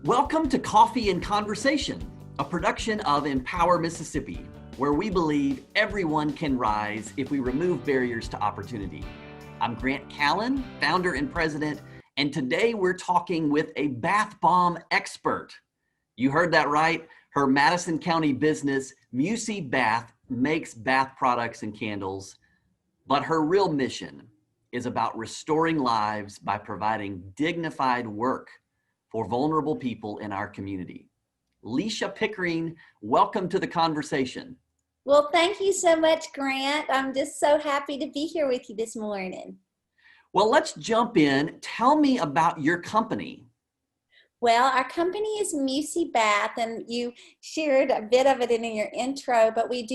Welcome to Coffee and Conversation, a production of Empower Mississippi, where we believe everyone can rise if we remove barriers to opportunity. I'm Grant Callen, founder and president, and today we're talking with a bath bomb expert. You heard that right. Her Madison County business, Mucy Bath, makes bath products and candles, but her real mission is about restoring lives by providing dignified work for vulnerable people in our community. Leisha Pickering, welcome to the conversation. Well, thank you so much, Grant. I'm just so happy to be here with you this morning. Well, let's jump in. Tell me about your company. Well, our company is Mucy Bath, and you shared a bit of it in your intro, but we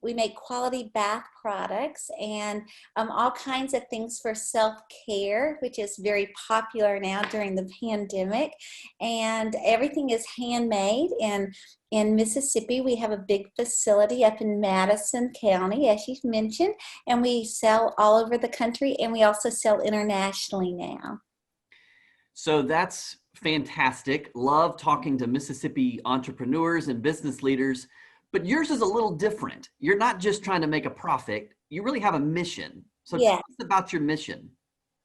make quality bath products and all kinds of things for self-care, which is very popular now during the pandemic. And everything is handmade. And in Mississippi, we have a big facility up in Madison County, as you've mentioned, and we sell all over the country, and we also sell internationally now. So that's fantastic. Love talking to Mississippi entrepreneurs and business leaders, but yours is a little different. You're not just trying to make a profit, you really have a mission. So Yeah. tell us about your mission.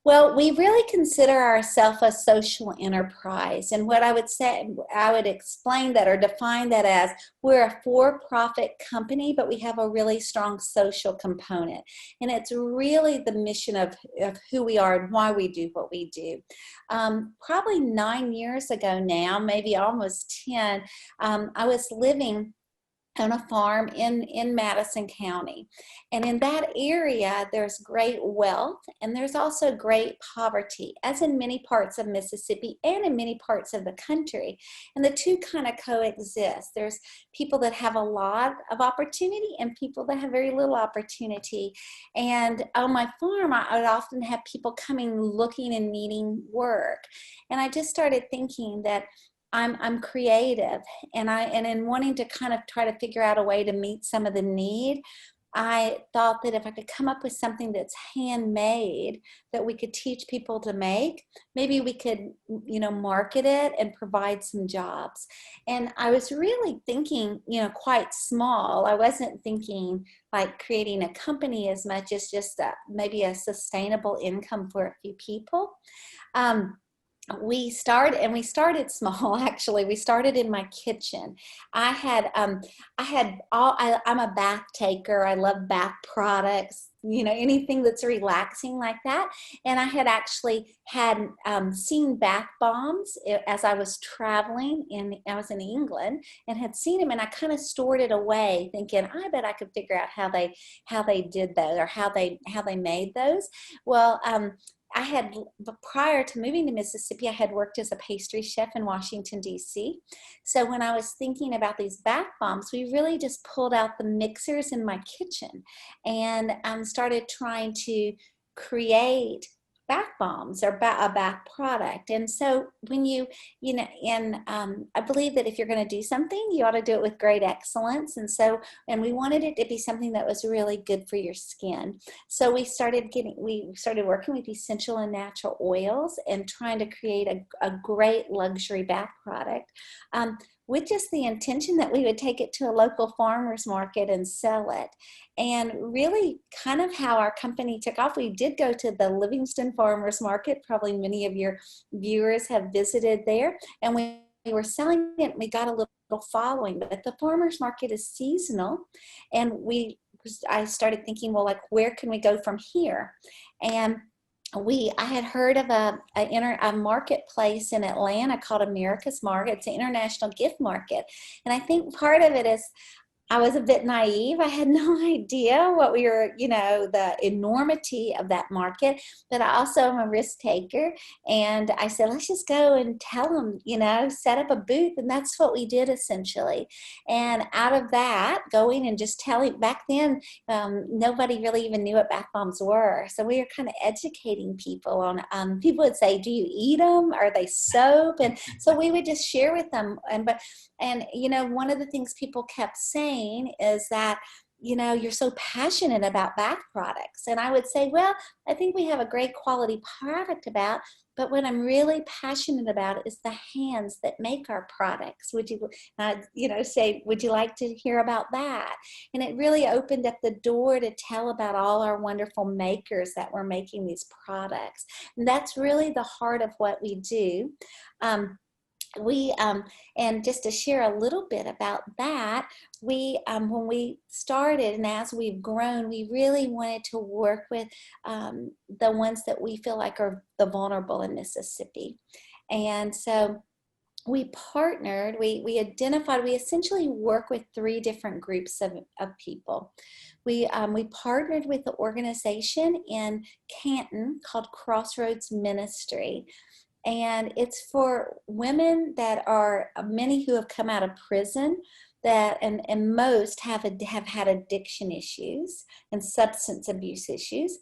Well, we really consider ourselves a social enterprise. And what I would say, I would explain that or define that as we're a for-profit company, but we have a really strong social component. And it's really the mission of who we are and why we do what we do. Probably 9 years ago now, maybe almost 10, I was living on a farm in Madison County. And in that area, there's great wealth and there's also great poverty, as in many parts of Mississippi and in many parts of the country. And the two kind of coexist. There's people that have a lot of opportunity and people that have very little opportunity. And on my farm, I would often have people coming looking and needing work. And I just started thinking that I'm creative, and in wanting to kind of try to figure out a way to meet some of the need, I thought that if I could come up with something that's handmade that we could teach people to make, maybe we could, market it and provide some jobs. And I was really thinking, quite small. I wasn't thinking like creating a company as much as just maybe a sustainable income for a few people. We started small. Actually, we started in my kitchen. I'm a bath taker. I love bath products, anything that's relaxing like that. And I had actually seen bath bombs as I was traveling I was in England and had seen them, and I kind of stored it away thinking, I bet I could figure out how they did those or how they made those. Well, prior to moving to Mississippi, I had worked as a pastry chef in Washington, D.C. So when I was thinking about these bath bombs, we really just pulled out the mixers in my kitchen and started trying to create bath bombs or a bath product. And so when I believe that if you're going to do something, you ought to do it with great excellence. And we wanted it to be something that was really good for your skin. So we started working with essential and natural oils and trying to create a great luxury bath product. With just the intention that we would take it to a local farmer's market and sell it. And really kind of how our company took off, we did go to the Livingston Farmer's Market. Probably many of your viewers have visited there. And we were selling it and we got a little following. But the farmer's market is seasonal. And I started thinking, well, like, where can we go from here? And I had heard of a marketplace in Atlanta called America's Market. It's an international gift market. And I think part of it is I was a bit naive. I had no idea what the enormity of that market, but I also am a risk taker. And I said, let's just go and tell them, set up a booth. And that's what we did essentially. And out of that, going and just telling, back then, nobody really even knew what bath bombs were. So we were kind of educating people on, people would say, do you eat them? Are they soap? And so we would just share with them. And one of the things people kept saying is that you're so passionate about bath products. And I would say, well, I think we have a great quality product but what I'm really passionate about is the hands that make our products. Would you, say, would you like to hear about that? And it really opened up the door to tell about all our wonderful makers that were making these products. And that's really the heart of what we do. And just to share a little bit about that, when we started and as we've grown, we really wanted to work with the ones that we feel like are the vulnerable in Mississippi. And so we partnered, we identified, we essentially work with 3 different groups of people. We partnered with the organization in Canton called Crossroads Ministry. And it's for women that are, many who have come out of prison, that and most have had addiction issues and substance abuse issues.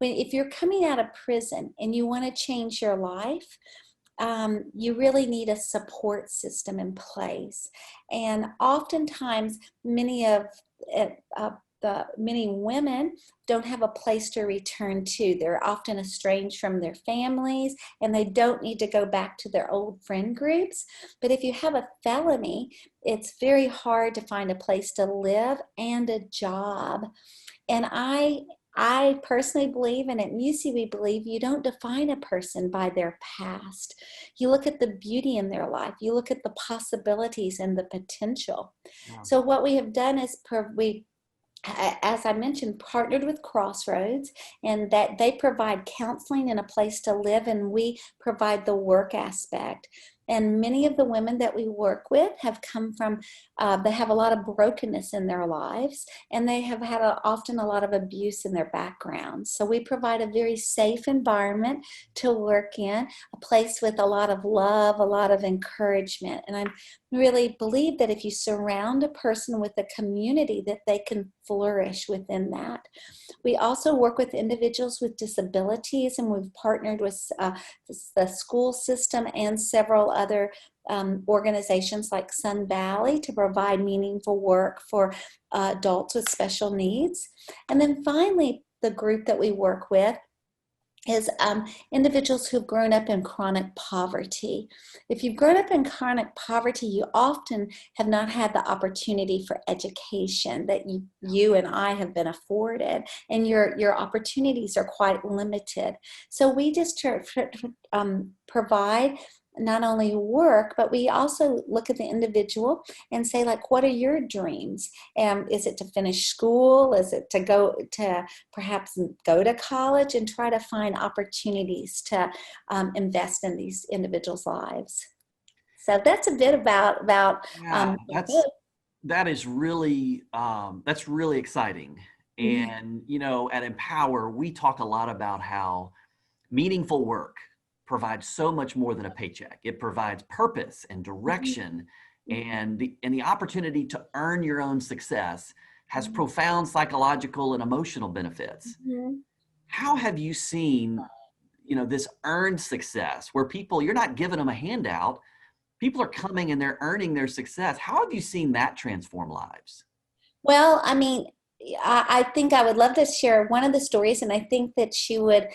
If you're coming out of prison and you want to change your life, you really need a support system in place. And oftentimes many women don't have a place to return to. They're often estranged from their families, and they don't need to go back to their old friend groups. But if you have a felony, it's very hard to find a place to live and a job. And I personally believe, and at Mucy we believe, you don't define a person by their past. You look at the beauty in their life. You look at the possibilities and the potential. Yeah. So what we have done is as I mentioned, partnered with Crossroads, and that they provide counseling and a place to live, and we provide the work aspect. And many of the women that we work with have come from, they have a lot of brokenness in their lives, and they have had often a lot of abuse in their background. So we provide a very safe environment to work in, a place with a lot of love, a lot of encouragement. And I really believe that if you surround a person with a community, that they can flourish within that. We also work with individuals with disabilities, and we've partnered with the school system and several other organizations like Sun Valley to provide meaningful work for adults with special needs. And then finally, the group that we work with is individuals who've grown up in chronic poverty. If you've grown up in chronic poverty, you often have not had the opportunity for education that you and I have been afforded, and your opportunities are quite limited. So we just provide not only work, but we also look at the individual and say, like, what are your dreams? Is it to finish school? Is it to perhaps go to college, and try to find opportunities to invest in these individuals' lives? So that's a bit about that is really that's really exciting. And at Empower, we talk a lot about how meaningful work provides so much more than a paycheck. It provides purpose and direction, and the opportunity to earn your own success has profound psychological and emotional benefits. How have you seen, this earned success where you're not giving them a handout, people are coming and they're earning their success? How have you seen that transform lives? Well, I mean, I think I would love to share one of the stories, and I think that she would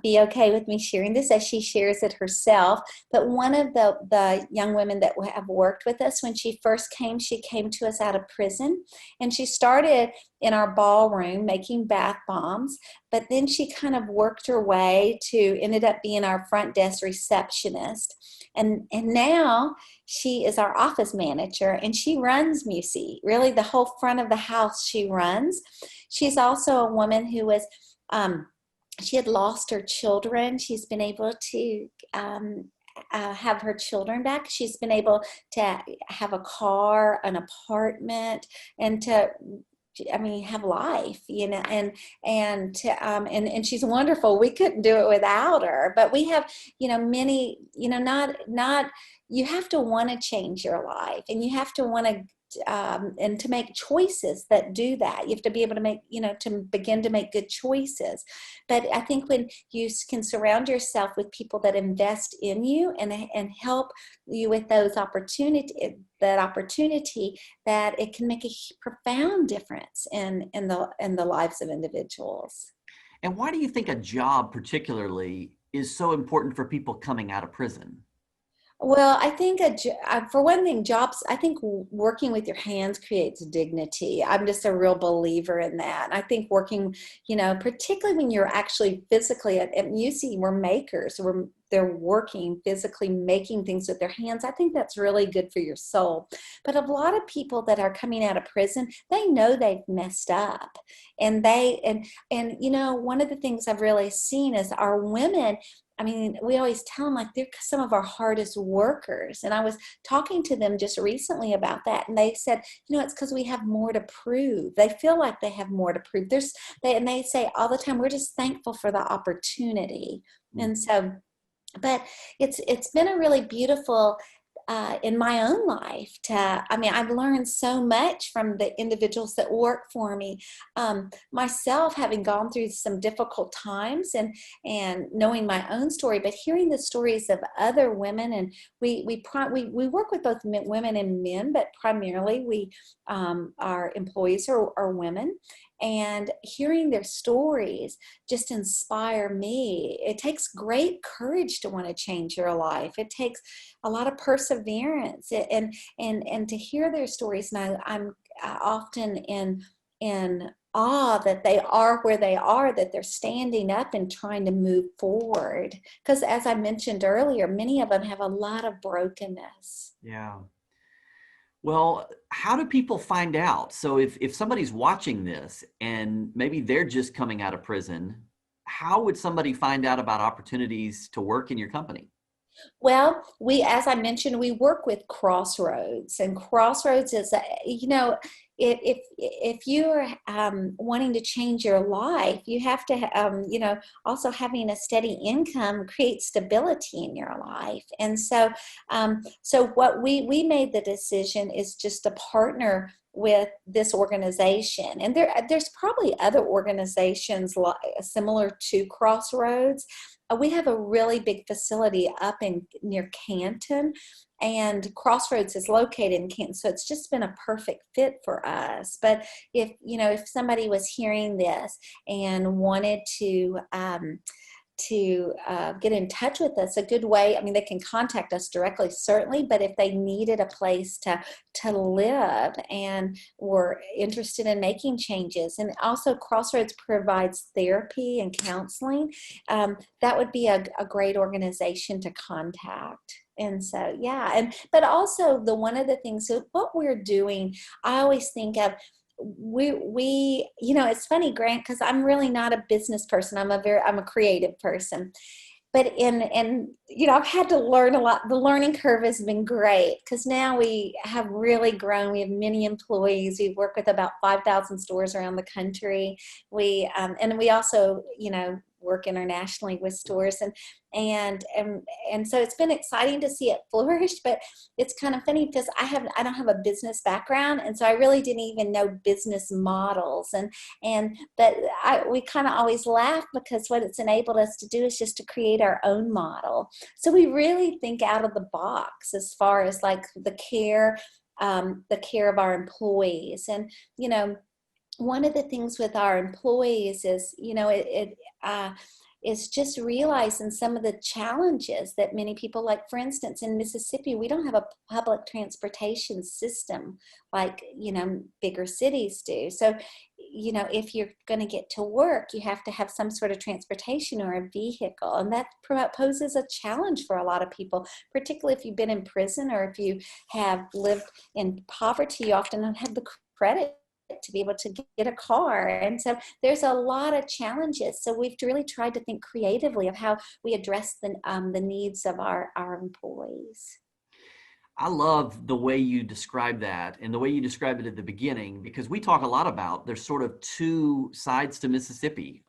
be okay with me sharing this as she shares it herself. But one of the young women that have worked with us, when she first came, she came to us out of prison, and she started in our ballroom making bath bombs, but then she kind of worked her way to ended up being our front desk receptionist. And now she is our office manager, and she runs Mucy. Really, the whole front of the house she runs. She's also a woman who was, she had lost her children. She's been able to have her children back. She's been able to have a car, an apartment, and to have life, and she's wonderful. We couldn't do it without her. But we have, many, not you have to want to change your life, and you have to want to and to make choices that do that. You have to be able to make, to begin to make good choices. But I think when you can surround yourself with people that invest in you and help you with those opportunity, that it can make a profound difference in the lives of individuals. And why do you think a job particularly is so important for people coming out of prison? Well, I think for one thing, jobs, I think working with your hands creates dignity. I'm just a real believer in that. I think working, particularly when you're actually physically at Mucy, we're makers. They're working physically, making things with their hands. I think that's really good for your soul. But a lot of people that are coming out of prison, they know they've messed up. And one of the things I've really seen is our women. I mean, we always tell them, like, they're some of our hardest workers. And I was talking to them just recently about that. And they said, it's because we have more to prove. They feel like they have more to prove. And they say all the time, we're just thankful for the opportunity. And so, but it's been a really beautiful in my own life. I've learned so much from the individuals that work for me. Myself, having gone through some difficult times and knowing my own story, but hearing the stories of other women, and we work with both women and men, but primarily our employees are women. And hearing their stories just inspire me. It takes great courage to want to change your life. It takes a lot of perseverance, and to hear their stories. And I'm often in awe that they are where they are, that they're standing up and trying to move forward. Because as I mentioned earlier, many of them have a lot of brokenness. Yeah. Well, how do people find out? So if somebody's watching this and maybe they're just coming out of prison, how would somebody find out about opportunities to work in your company? Well, as I mentioned, we work with Crossroads, and Crossroads is, if you're wanting to change your life, you have to, also having a steady income creates stability in your life. And so, what we made the decision is just to partner with this organization, and there's probably other organizations similar to Crossroads. We have a really big facility up near Canton, and Crossroads is located in Canton, so it's just been a perfect fit for us. But if somebody was hearing this and wanted to get in touch with us, a good way, they can contact us directly, certainly, but if they needed a place to live and were interested in making changes, and also Crossroads provides therapy and counseling, that would be a great organization to contact. And so, yeah, but also one of the things, so what we're doing, I always think of, it's funny, Grant, because I'm really not a business person. I'm a creative person. But I've had to learn a lot. The learning curve has been great because now we have really grown. We have many employees. We work with about 5,000 stores around the country. We also, work internationally with stores, and so it's been exciting to see it flourish. But it's kind of funny because I don't have a business background, and so I really didn't even know business models, but we kind of always laugh because what it's enabled us to do is just to create our own model. So we really think out of the box as far as like the care of our employees. And one of the things with our employees is, is just realizing some of the challenges that many people, like, for instance, in Mississippi, we don't have a public transportation system like, bigger cities do. So, if you're going to get to work, you have to have some sort of transportation or a vehicle. And that poses a challenge for a lot of people, particularly if you've been in prison or if you have lived in poverty. You often don't have the credit to be able to get a car. And so there's a lot of challenges. So we've really tried to think creatively of how we address the needs of our employees. I love the way you describe that and the way you described it at the beginning, because we talk a lot about there's sort of two sides to Mississippi.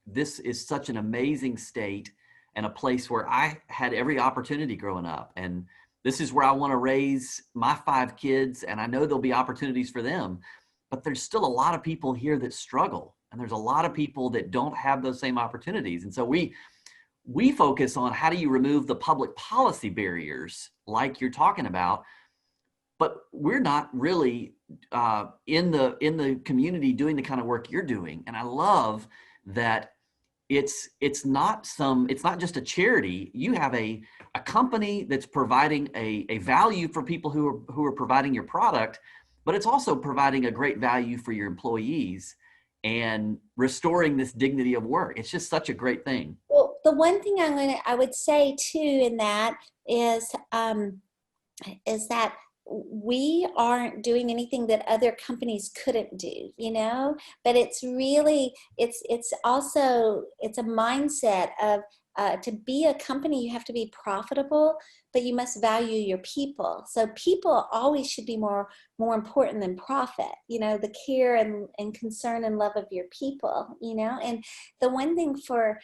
This is such an amazing state and a place where I had every opportunity growing up. And this is where I want to raise my 5 kids, and I know there'll be opportunities for them. But there's still a lot of people here that struggle, and there's a lot of people that don't have those same opportunities. And so we focus on how do you remove the public policy barriers like you're talking about, but we're not really in the community doing the kind of work you're doing. And I love that it's not just a charity. You have a company that's providing a value for people who are providing your product, but it's also providing a great value for your employees and restoring this dignity of work. It's just such a great thing. Well, the one thing I would say too in that is that we aren't doing anything that other companies couldn't do, but it's really, it's also, it's a mindset of, to be a company, you have to be profitable, but you must value your people. So people always should be more important than profit, the care and concern and love of your people, and the one thing for,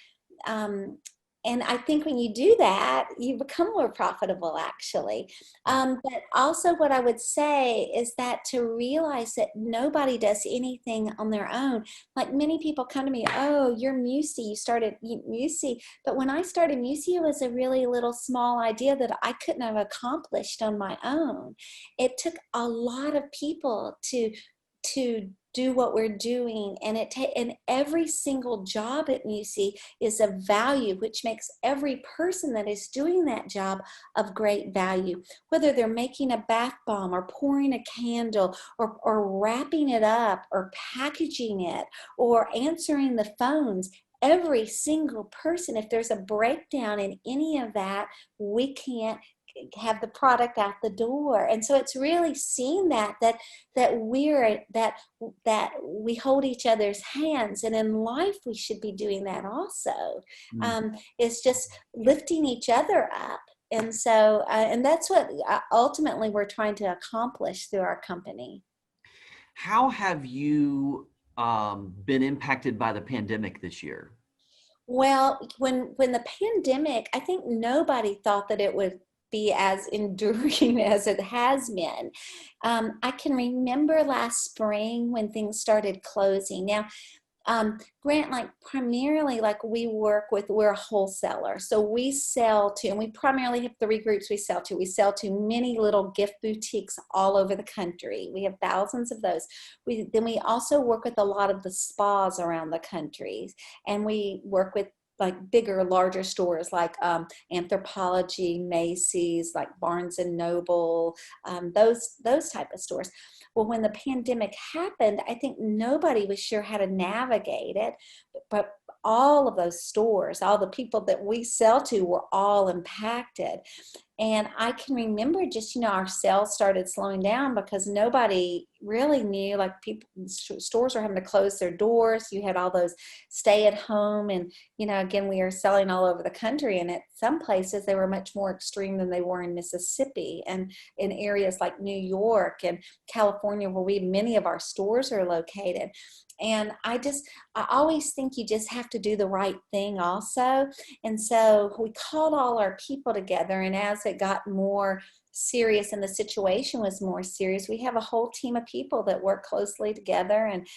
and I think when you do that, you become more profitable, actually. But also what I would say is that to realize that nobody does anything on their own. Like many people come to me, oh, you're Mucy, you started Mucy. But when I started Mucy, it was a really little small idea that I couldn't have accomplished on my own. It took a lot of people to do what we're doing, and and every single job at Mucy is of value, which makes every person that is doing that job of great value. Whether they're making a bath bomb or pouring a candle or wrapping it up or packaging it or answering the phones, every single person, if there's a breakdown in any of that, we can't have the product out the door. And so it's really seeing that we hold each other's hands, and in life we should be doing that also. It's just lifting each other up. And so and that's what ultimately we're trying to accomplish through our company. How have you been impacted by the pandemic this year? Well, when the pandemic, I think nobody thought that it would be as enduring as it has been. I can remember last spring when things started closing. Now, Grant, like primarily, like we're a wholesaler. So we sell to, and we primarily have 3 groups we sell to. We sell to many little gift boutiques all over the country. We have thousands of those. Then we also work with a lot of the spas around the country. And we work with like bigger, larger stores like Anthropologie, Macy's, like Barnes and Noble, those type of stores. Well, when the pandemic happened, I think nobody was sure how to navigate it, but all of those stores, all the people that we sell to were all impacted. And I can remember just, our sales started slowing down because nobody really knew, like stores were having to close their doors. You had all those stay at home. And, again, we are selling all over the country. And at some places they were much more extreme than they were in Mississippi and in areas like New York and California, where many of our stores are located. And I always think you just have to do the right thing also. And so we called all our people together, and as it got more serious and the situation was more serious, we have a whole team of people that work closely together. And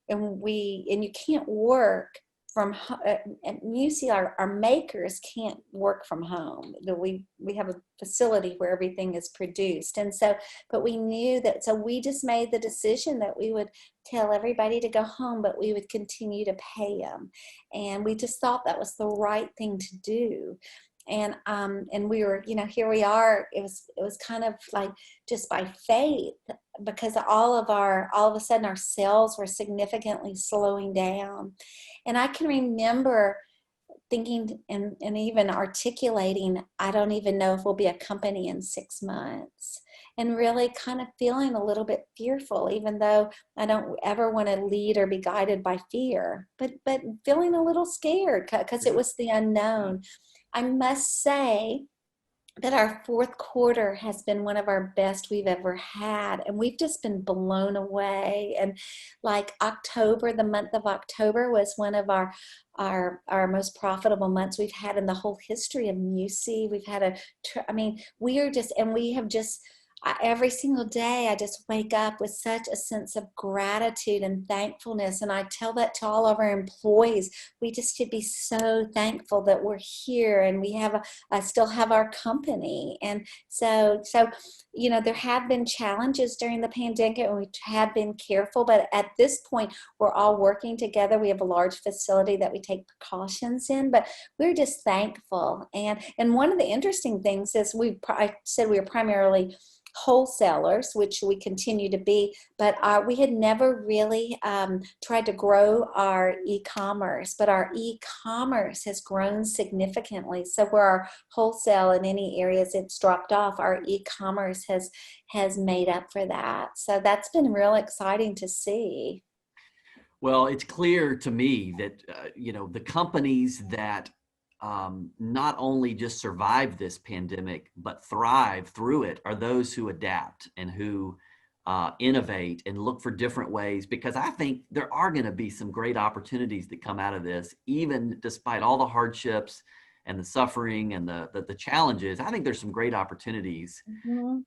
you can't work from at Mucy, our makers can't work from home. We have a facility where everything is produced. And so, but we knew that, so we just made the decision that we would tell everybody to go home, but we would continue to pay them. And we just thought that was the right thing to do. And we were, here we are. It was kind of like just by faith, because all of a sudden our sales were significantly slowing down. And I can remember thinking and even articulating, I don't even know if we'll be a company in 6 months, and really kind of feeling a little bit fearful, even though I don't ever want to lead or be guided by fear, but feeling a little scared because it was the unknown. I must say that our fourth quarter has been one of our best we've ever had, and we've just been blown away. And like October, the month of October was one of our most profitable months we've had in the whole history of Mucy. We've had I mean, we are just, and we have just, every single day I just wake up with such a sense of gratitude and thankfulness, and I tell that to all of our employees. We just should be so thankful that we're here and we have still have our company. And so there have been challenges during the pandemic, and we have been careful, but at this point we're all working together. We have a large facility that we take precautions in, but we're just thankful. And one of the interesting things is I said we were primarily wholesalers, which we continue to be, but we had never really tried to grow our e-commerce, but our e-commerce has grown significantly. So where our wholesale in any areas it's dropped off, our e-commerce has made up for that. So that's been real exciting to see. Well, it's clear to me that the companies that not only just survive this pandemic, but thrive through it are those who adapt and who innovate and look for different ways, because I think there are going to be some great opportunities that come out of this, even despite all the hardships and the suffering and the challenges. I think there's some great opportunities. Mm-hmm.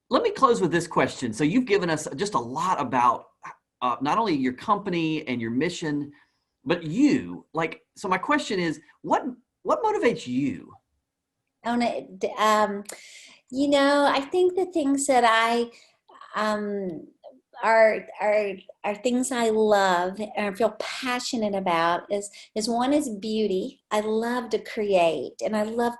Let me close with this question. So you've given us just a lot about not only your company and your mission, but you. So my question is, what motivates you? I think the things that I are things I love and I feel passionate about is one is beauty. I love to create, and I love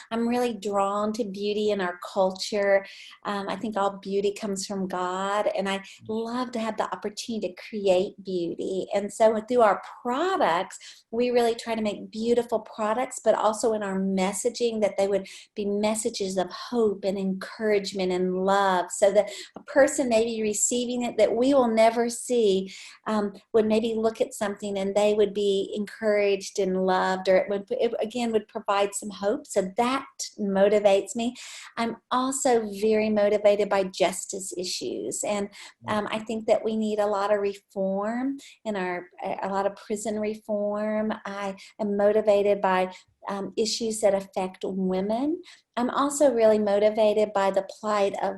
I'm really drawn to beauty in our culture. I think all beauty comes from God, and I love to have the opportunity to create beauty. And so through our products, we really try to make beautiful products, but also in our messaging that they would be messages of hope and encouragement and love, so that a person may be receiving it that we will never see would maybe look at something and they would be encouraged and loved, or it would provide some hope. So that motivates me. I'm also very motivated by justice issues, and I think that we need a lot of reform in a lot of prison reform. I am motivated by issues that affect women. I'm also really motivated by the plight of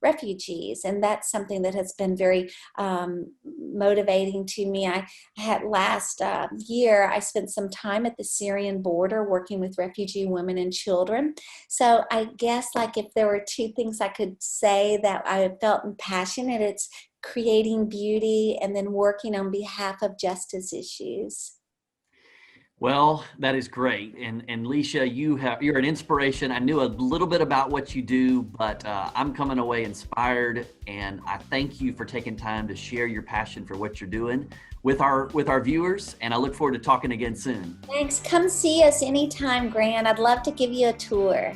refugees, and that's something that has been very motivating to me. I had last year, I spent some time at the Syrian border working with refugee women and children. So I guess if there were two things I could say that I felt passionate, it's creating beauty and then working on behalf of justice issues. Well, that is great. And Leisha, you're an inspiration. I knew a little bit about what you do, but I'm coming away inspired, and I thank you for taking time to share your passion for what you're doing with our viewers, and I look forward to talking again soon. Thanks. Come see us anytime, Grant. I'd love to give you a tour.